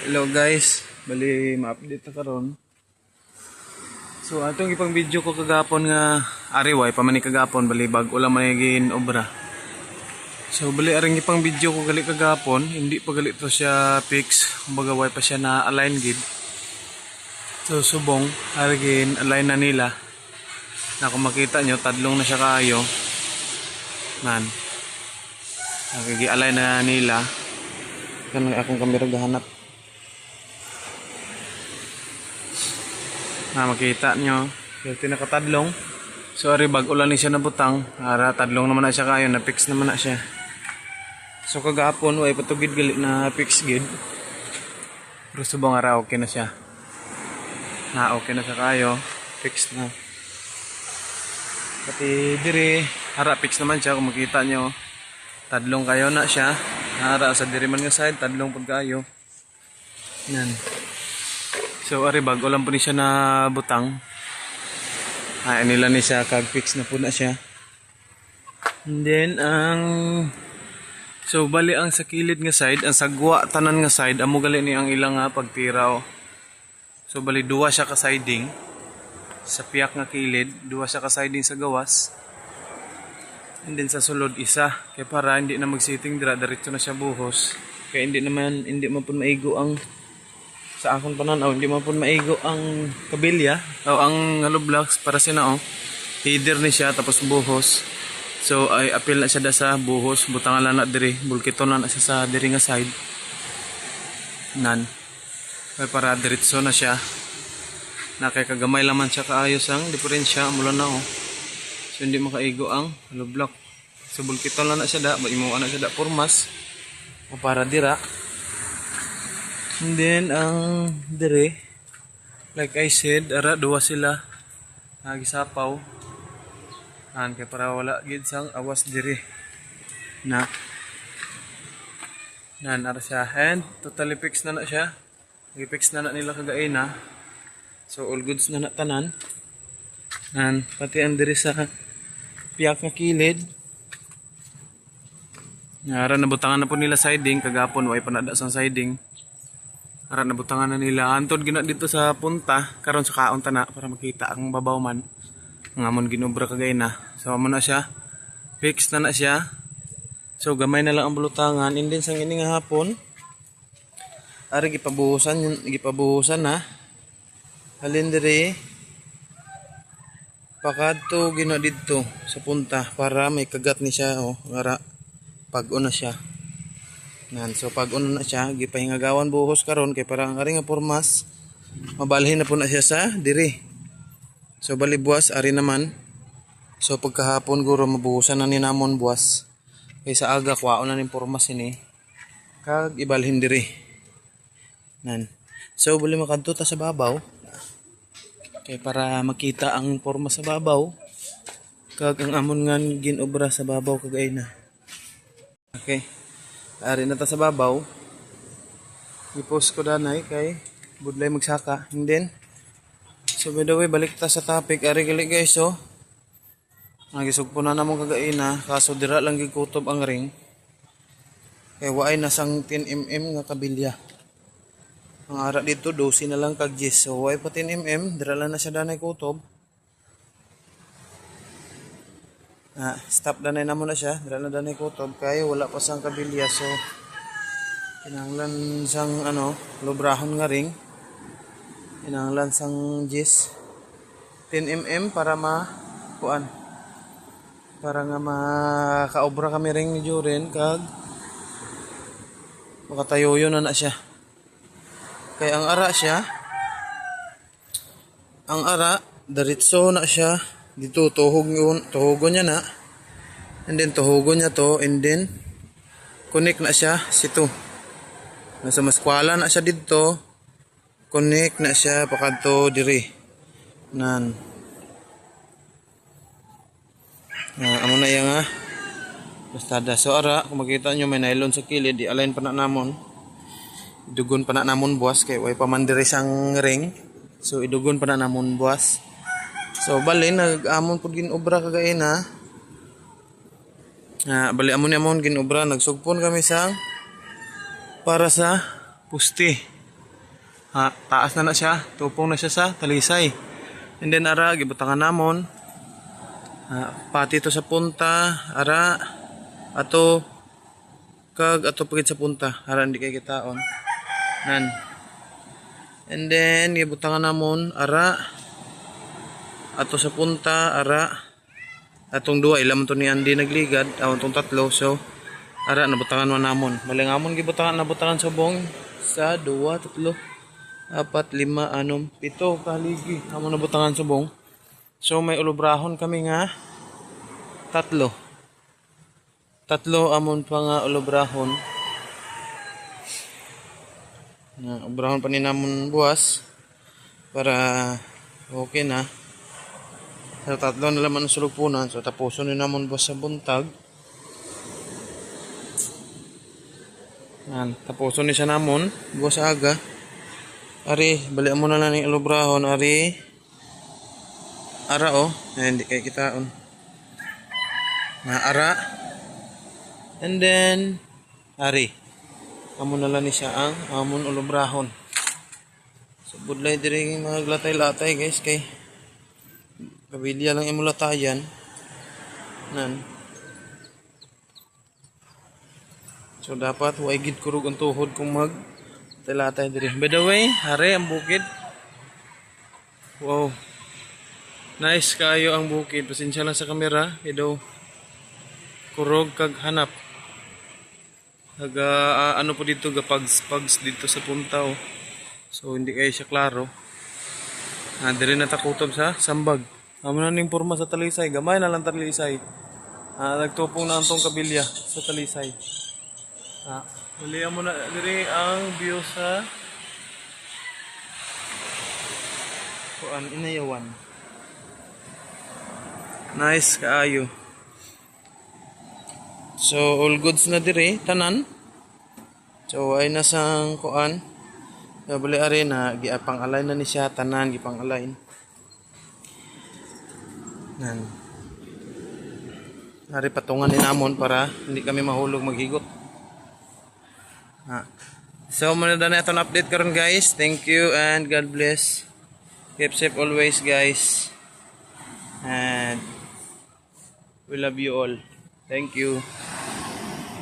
Hello guys, bali ma-update ta karon. So atong ipang video ko kagapon nga ariway pamani kagapon bali bag-o lang manigin obra. So bali aring ipang video ko gali kagapon, hindi pa gali to siya fix, kumbaga way pa siya na align gid. So subong arigin align na nila. Na kung makita nyo tadlong na siya kaayo. Man. Nagigi-align na nila. Kan akong kamera gahanap. Makita nyo yung tinakatadlong. So ari bag ulan ni siya nabutang. Ara tadlong naman na siya kayo, na fix naman na siya. So kagapon way patugid gali na fix gid. Pero subong ara okay na siya. Na okay na siya kayo, fix na. Pati diri ara fix naman siya, kung makita nyo tadlong kayo na siya. Ara sa diri man nga side tadlong pud kayo. Yan. So ari bago lang po ni siya na butang. Nila ni siya kag fix na po na siya. And then so bali ang sa kilid nga side, ang sagwa tanan nga side amo gali ni ang ilang nga pagtiraw. So bali duwa siya ka siding sa piyak nga kilid, duwa siya ka siding sa gawas. And then sa sulod isa, kay para hindi na mag-sitting dira diretso na siya buhos. Kaya hindi man pud maigo ang sa akong pananaw, hindi man po maigo ang kabilya o ang hollow blocks para sinao. Header ni siya tapos buhos. So ay apil na siya da sa buhos, butangan lang na diri, bulkiton lang na siya sa diri nga side. Nan. Kay para diretso na siya. Na kay kagamay laman siya kaayos ang diferensya mula na oh. So hindi makaigo ang hollow block. So bulkiton lang na siya da, imuan na siya da formas o para dira. And then ang dire, like I said, ara duwa sila nagisapaw. Kay para wala gid sang awas dire. Nan ara siya, and totally fixed na siya. Gi-fix na nila kagaina. So all goods na tanan. Nan pati ang dire sa piyak nga kilid. Ara nabutangan na po nila siding, kagapon way panada sang siding. Ara nabutangan na nila. Antod gina dito sa punta, karon sa kaon na para makita ang babaw man. Ngamon ginobra kagay na. So amo na siya. Fix na siya. So gamay na lang ang bulutangan. And then sang ini nga hapon, ari gipabuhusan na. Halin diri pakadto gina dito sa punta para may kagat ni siya oh. Ara pag-o na siya. So pag una na siya, gipahingagawan buhos karon kay para ang ari nga pormas mabalhin na po na siya sa diri. So bali buwas ari naman. So pagkahapon guro mabuhusan na ni namon buwas. Kay sa aga kwaon na ning pormas ini. Kag ibalhin diri. Nan. So bali makadto ta sa babaw. Kay para makita ang pormas sa babaw. Kag ang amon nga ginobra sa babaw kagay na. Okay. Ari na ta sa babaw. I-post ko danay kay budlay magsaka. And then so by the way balik ta sa topic. Ari gali guys oh. Nagisugpo na namong kagaina kaso dira lang gikutob ang ring. Kay waay na sang 10mm nga kabilya. Ang ara dito 12 na lang kag gis. So waay pa 10mm, dira lang na siya danay kutob. Stop danay na muna siya, dira na danay kutob kay wala pa sang kabilya. So kinahanglan sang lubrahon nga ring. Kinahanglan sang gis 10mm para para nga makaobra kami ring ni Juren kag makatayoyo na siya. Kay ang ara diretso na siya dito, tuhugon niya na, and then tuhugon niya to, and then connect na siya sito. Nasa maskwala na siya dito, connect na siya pakadto diri. Nan. Amo na yang bastada. So ara kung makita nyo may nylon sa kilid, i-align pa na namon. Idugon pa na namon buwas kay way pa man diri sang ring. So idugon pa na namon buwas. So bali nag-amon pud ginobra kagaina. Bali amon ginobra, nagsugpon kami sang para sa puste. Ha, taas na siya. Tupong na siya sa talisay. And then ara gibutangan namon. Pati to sa punta, ara ato kag ato pagit sa punta, ara hindi kay kitaon. Nan. And then gibutangan namon ara ato sa punta, ara atong duwa ilam to ni Andy nagligad, awon tong tatlo. So ara nabutangan man namon. Malingamon gibutangan nabutangan sa bong sa 2, 3, 4, 5, 6, 7 kaligi. Amon nabutangan sa bong. So may ulubrahon kami nga tatlo amon pa nga ulubrahon. Ubrahon pa ni namon buwas para okay na. So tatlo na laman ang sulupunan. So tapuson ni namon buwas sa buntag. Tapuson ni siya namon buwas sa aga. Ari balik mo na lang ng ulubrahon. Ari ara hindi kay kitaon. Ara. And then ari. Amon na lang ni siya ang amon ulubrahon. So budlay diri mga latay-latay guys kay kabilya lang imulatayan. Nan. So dapat huwag gid kurog ang tuhod kung mag latay diri. By the way, hari ang bukid. Wow. Nice kayo ang bukid. Pasensya lang sa kamera. Ido kurog kag hanap. Ano po dito gapags dito sa punta So hindi kayo siya klaro. Diri na takutob sa sambag. Amo na ning porma sa talisay, gamay na lang talisay. Nagtupong na antong kabilya sa talisay. Uli mo na diri ang view sa kuan inayawan. Nice kaayo. So all goods na diri tanan. So ay nasang kuan. Bali ari na giapang-alay na ni siya tanan gipang-alay. Nan. Ari patungan ni namon para hindi kami mahulog maghigot. So muna na itong update karon guys. Thank you and God bless. Keep safe always guys. And we love you all. Thank you.